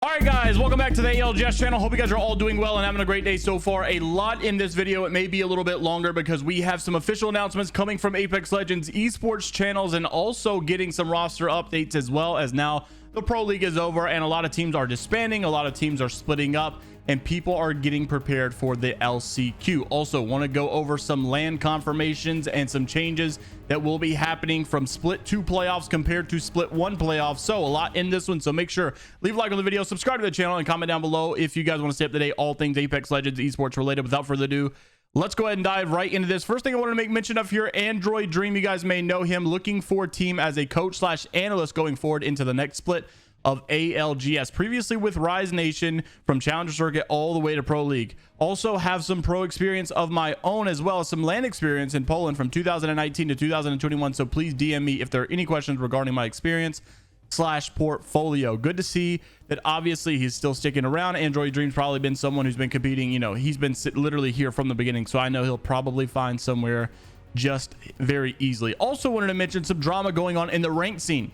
All right, guys, welcome back to the ALGS channel. Hope you guys are all doing well and having a great day so far. A lot in this video. It may be a little bit longer because we have some official announcements coming from Apex Legends esports channels and also getting some roster updates, as well as now the Pro League is over and a lot of teams are disbanding, a lot of teams are splitting up, and people are getting prepared for the LCQ. Also want to go over some LAN confirmations and some changes that will be happening from split 2 playoffs compared to split 1 playoffs. So a lot in this one, so make sure leave a like on the video, subscribe to the channel, and comment down below if you guys want to stay up to date all things Apex Legends esports related. Without further ado, let's go ahead and dive right into this. First thing I want to make mention of here, Android Dream, you guys may know him, looking for team as a coach slash analyst going forward into the next split of ALGS, previously with Rise Nation from Challenger Circuit all the way to Pro League. Also have some pro experience of my own, as well as some LAN experience in Poland from 2019 to 2021. So please DM me if there are any questions regarding my experience slash portfolio. Good to see that obviously he's still sticking around. Android Dream's probably been someone who's been competing, you know, he's been literally here from the beginning, so I know he'll probably find somewhere just very easily. Also wanted to mention some drama going on in the ranked scene.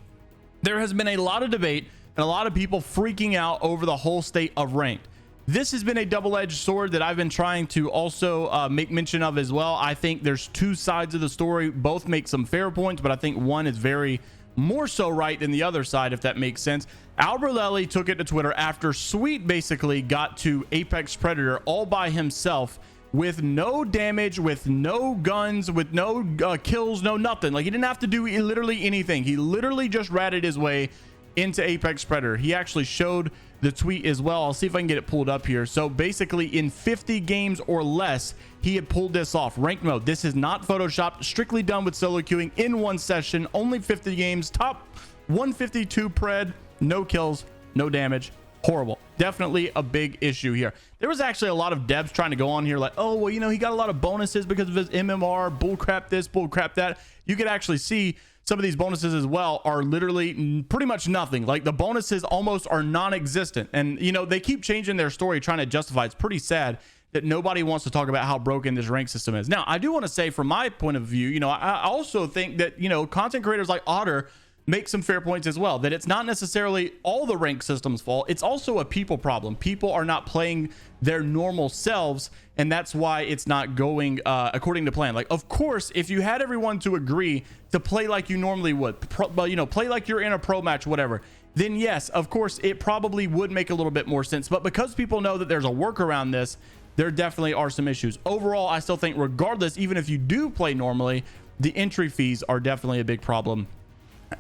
There has been a lot of debate and a lot of people freaking out over the whole state of ranked. This has been a double-edged sword that I've been trying to also make mention of as well. I think there's two sides of the story. Both make some fair points, but I think one is very more so right than the other side, if that makes sense. Alberlelli took it to Twitter after Sweet basically got to Apex Predator all by himself with no damage, with no guns, with no kills, no nothing. Like, he didn't have to do literally anything. He literally just ratted his way into Apex Predator. He actually showed the tweet as well. I'll see if I can get it pulled up here. So basically in 50 games or less, he had pulled this off. Ranked mode. This is not photoshopped, strictly done with solo queuing in one session, only 50 games, top 152 pred, no kills, no damage. Horrible. Definitely a big issue here. There was actually a lot of devs trying to go on here like, oh, well, you know, he got a lot of bonuses because of his MMR, bullcrap this, bullcrap that. You could actually see some of these bonuses as well are literally pretty much nothing. Like, the bonuses almost are non-existent, and you know, they keep changing their story trying to justify. It's pretty sad that nobody wants to talk about how broken this rank system is. Now, I do want to say, from my point of view, you know, I also think that, you know, content creators like Otter make some fair points as well, that it's not necessarily all the rank system's fault. It's also a people problem. People are not playing their normal selves, and that's why it's not going according to plan. Like, of course, if you had everyone to agree to play like you normally would, you know, play like you're in a pro match, whatever, then yes, of course, it probably would make a little bit more sense. But because people know that there's a workaround this, there definitely are some issues. Overall, I still think regardless, even if you do play normally, the entry fees are definitely a big problem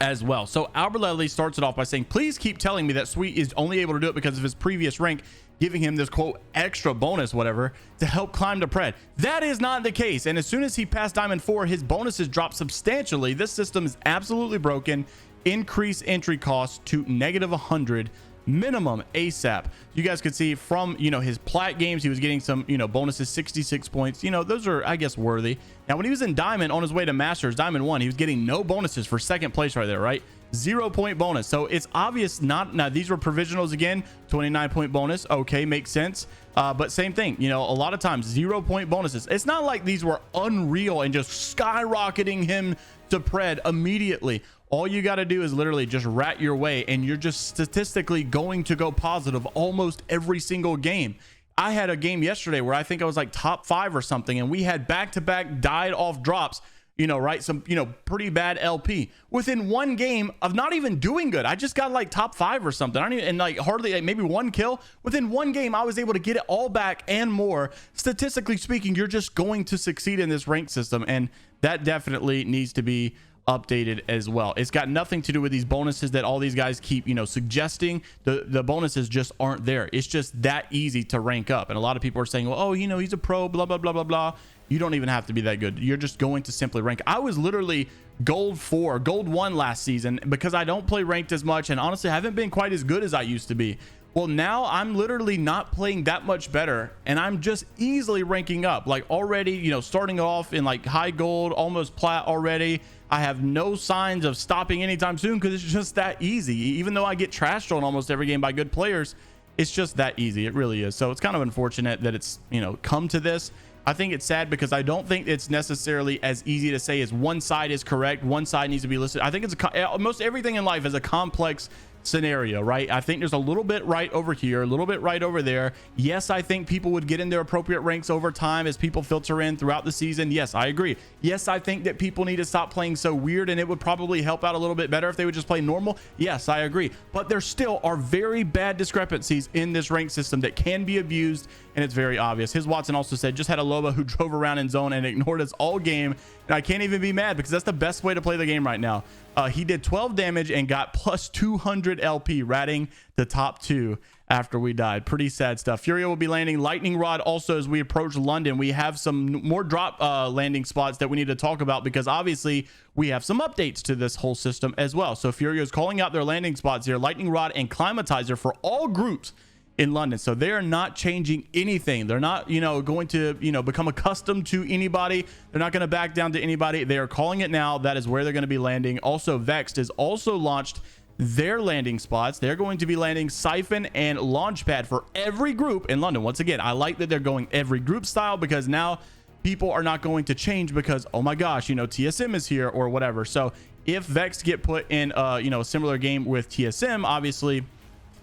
as well. So Alberlelli starts it off by saying, please keep telling me that Sweet is only able to do it because of his previous rank, giving him this quote extra bonus whatever to help climb to pred. That is not the case, and as soon as he passed Diamond 4, his bonuses dropped substantially. This system is absolutely broken. Increase entry costs to -100 minimum ASAP. You guys could see from, you know, his plat games, he was getting some, you know, bonuses, 66 points. You know, those are, I guess, worthy. Now, when he was in Diamond on his way to Masters, Diamond 1, he was getting no bonuses for second place right there, right? 0-point bonus. So it's obvious not, now these were provisionals again, 29-point bonus. Okay, makes sense. But same thing, you know, a lot of times 0-point bonuses. It's not like these were unreal and just skyrocketing him to pred immediately. All you got to do is literally just rat your way, and you're just statistically going to go positive almost every single game. I had a game yesterday where I think I was like top 5 or something, and we had back-to-back died off drops, you know, right? Some, you know, pretty bad LP within one game of not even doing good. I just got like top 5 or something. I don't even, and like hardly, like maybe one kill within one game. I was able to get it all back and more. Statistically speaking, you're just going to succeed in this rank system, and that definitely needs to be updated as well. It's got nothing to do with these bonuses that all these guys keep, you know, suggesting. The bonuses just aren't there. It's just that easy to rank up, and a lot of people are saying, well, oh, you know, he's a pro, blah blah blah blah blah. You don't even have to be that good. You're just going to simply rank. I was literally gold 1 last season because I don't play ranked as much, and honestly I haven't been quite as good as I used to be. Well, now I'm literally not playing that much better, and I'm just easily ranking up, like already, you know, starting off in like high gold, almost plat already. I have no signs of stopping anytime soon because it's just that easy. Even though I get trashed on almost every game by good players, it's just that easy. It really is. So it's kind of unfortunate that it's, you know, come to this. I think it's sad because I don't think it's necessarily as easy to say as one side is correct, one side needs to be listed. I think it's almost everything in life is a complex scenario, right? I think there's a little bit right over here, a little bit right over there. Yes, I think people would get in their appropriate ranks over time as people filter in throughout the season. Yes, I agree. Yes, I think that people need to stop playing so weird, and it would probably help out a little bit better if they would just play normal. Yes, I agree. But there still are very bad discrepancies in this rank system that can be abused, and it's very obvious. His Watson also said, just had a Loba who drove around in zone and ignored us all game, and I can't even be mad because that's the best way to play the game right now. He did 12 damage and got plus 200 LP, ratting the top 2 after we died. Pretty sad stuff. Furia will be landing Lightning Rod also as we approach London. We have some more drop landing spots that we need to talk about because obviously we have some updates to this whole system as well. So Furia is calling out their landing spots here, Lightning Rod and Climatizer for all groups in London. So they're not changing anything. They're not, going to, become accustomed to anybody. They're not going to back down to anybody. They are calling it now. That is where they're going to be landing. Also, Vexed has also launched their landing spots. They're going to be landing Siphon and Launchpad for every group in London. Once again, I like that they're going every group style because now people are not going to change because, oh my gosh, TSM is here or whatever. So if Vexed get put in, a similar game with TSM, obviously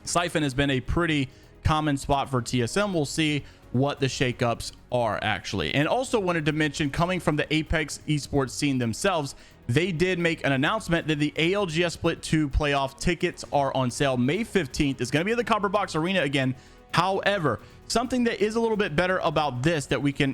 Siphon has been a pretty common spot for TSM. We'll see what the shakeups are actually. And also wanted to mention, coming from the Apex esports scene themselves, they did make an announcement that the ALGS Split 2 playoff tickets are on sale May 15th. It's going to be at the Copper Box Arena again. However, something that is a little bit better about this that we can,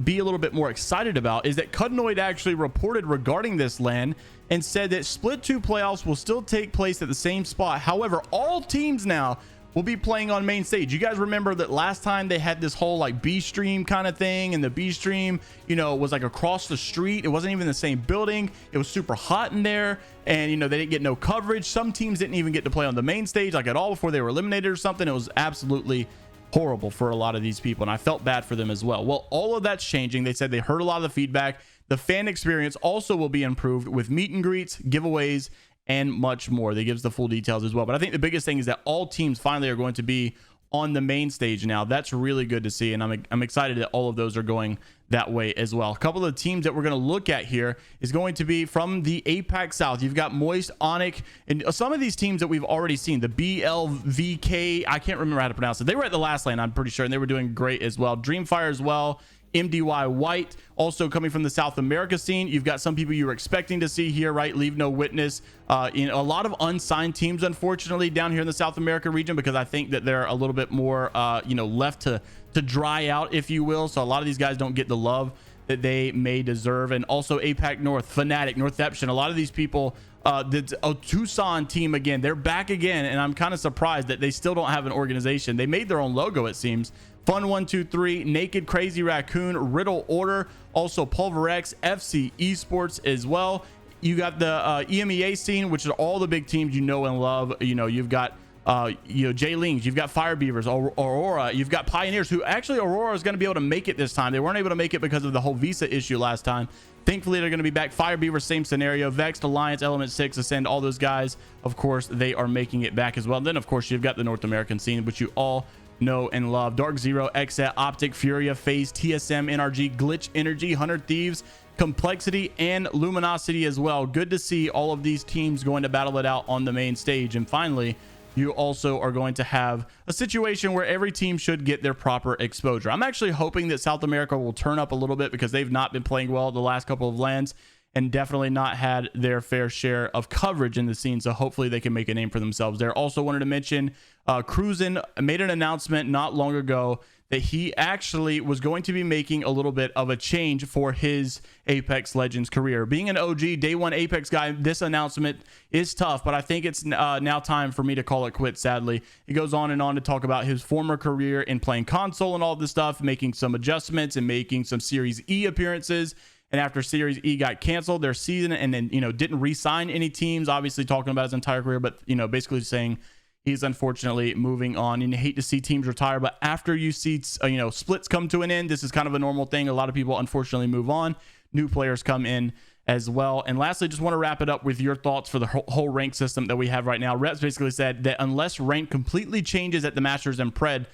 be a little bit more excited about is that Cudnoid actually reported regarding this LAN and said that Split 2 playoffs will still take place at the same spot. However, all teams now will be playing on main stage. You guys remember that last time they had this whole like B stream kind of thing, and the B stream, was like across the street. It wasn't even the same building. It was super hot in there, and they didn't get no coverage. Some teams didn't even get to play on the main stage like at all before they were eliminated or something. It was absolutely horrible for a lot of these people, and I felt bad for them as well. Well, all of that's changing. They said they heard a lot of the feedback. The fan experience also will be improved with meet and greets, giveaways, and much more. They gives the full details as well. But I think the biggest thing is that all teams finally are going to be on the main stage now. That's really good to see, and I'm excited that all of those are going that way as well. A couple of teams that we're going to look at here is going to be from the APAC South. You've got Moist, Onyx, and some of these teams that we've already seen. The BLVK, I can't remember how to pronounce it. They were at the last lane, I'm pretty sure, and they were doing great as well. Dreamfire as well. MDY White also coming from the South America scene. You've got some people you were expecting to see here, right? Leave No Witness. In a lot of unsigned teams, unfortunately, down here in the South America region, because I think that they're a little bit more, left to dry out, if you will. So a lot of these guys don't get the love that they may deserve. And also APAC North, Fnatic, Northception. A lot of these people, the Tucson team again, they're back again, and I'm kind of surprised that they still don't have an organization. They made their own logo, it seems. Fun 123, Naked Crazy Raccoon, Riddle Order, also Pulverex, FC Esports as well. You got the EMEA scene, which is all the big teams and love. You've got J-Lings, you've got Fire Beavers, Aurora, you've got Pioneers, who actually Aurora is going to be able to make it this time. They weren't able to make it because of the whole visa issue last time. Thankfully, they're going to be back. Fire Beavers, same scenario. Vexed, Alliance, Element 6, Ascend, all those guys, of course, they are making it back as well. And then, of course, you've got the North American scene, which you all know and love. Dark Zero, Exet, Optic, Furia, FaZe, TSM, NRG, Glitch, Energy, 100 Thieves, Complexity, and Luminosity as well. Good to see all of these teams going to battle it out on the main stage. And finally, you also are going to have a situation where every team should get their proper exposure. I'm actually hoping that South America will turn up a little bit because they've not been playing well the last couple of lands and definitely not had their fair share of coverage in the scene. So hopefully they can make a name for themselves there. Also wanted to mention Cruisin made an announcement not long ago that he actually was going to be making a little bit of a change for his Apex Legends career. Being an OG day one Apex guy, this announcement is tough, but I think it's now time for me to call it quits, sadly. He goes on and on to talk about his former career in playing console and all this stuff, making some adjustments and making some Series E appearances. And after Series E got canceled, their season, and then, didn't re-sign any teams, obviously talking about his entire career, but, basically saying he's unfortunately moving on. And you hate to see teams retire, but after you see, splits come to an end, this is kind of a normal thing. A lot of people unfortunately move on. New players come in as well. And lastly, just want to wrap it up with your thoughts for the whole rank system that we have right now. Reps basically said that unless rank completely changes at the Masters and Pred,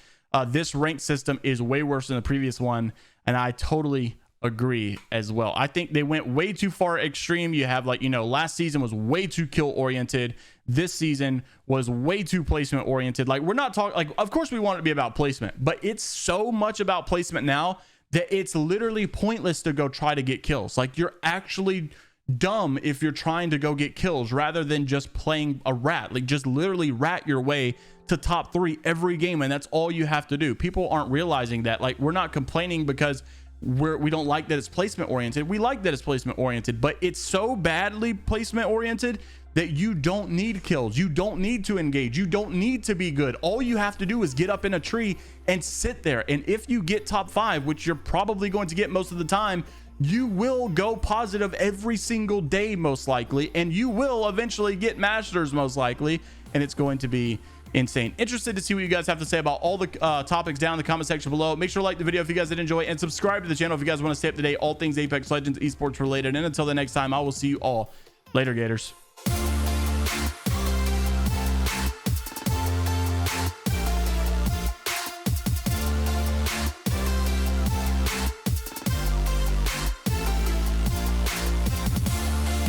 this rank system is way worse than the previous one. And I totally agree as well. I think they went way too far extreme. You have, like, you know, last season was way too kill oriented. This season was way too placement oriented. Like, we're not talking, like, of course we want it to be about placement, but it's so much about placement now that it's literally pointless to go try to get kills. Like, you're actually dumb if you're trying to go get kills rather than just playing a rat. Like, just literally rat your way to top 3 every game, and that's all you have to do. People aren't realizing that. Like, we're not complaining because we don't like that it's placement oriented. We like that it's placement oriented, but it's so badly placement oriented that you don't need kills. You don't need to engage. You don't need to be good. All you have to do is get up in a tree and sit there. And if you get top 5, which you're probably going to get most of the time, you will go positive every single day, most likely, and you will eventually get masters, most likely, and it's going to be insane. Interested to see what you guys have to say about all the topics down in the comment section below. Make sure to like the video if you guys did enjoy, and subscribe to the channel if you guys want to stay up to date all things Apex Legends esports related. And until the next time, I will see you all later, Gators.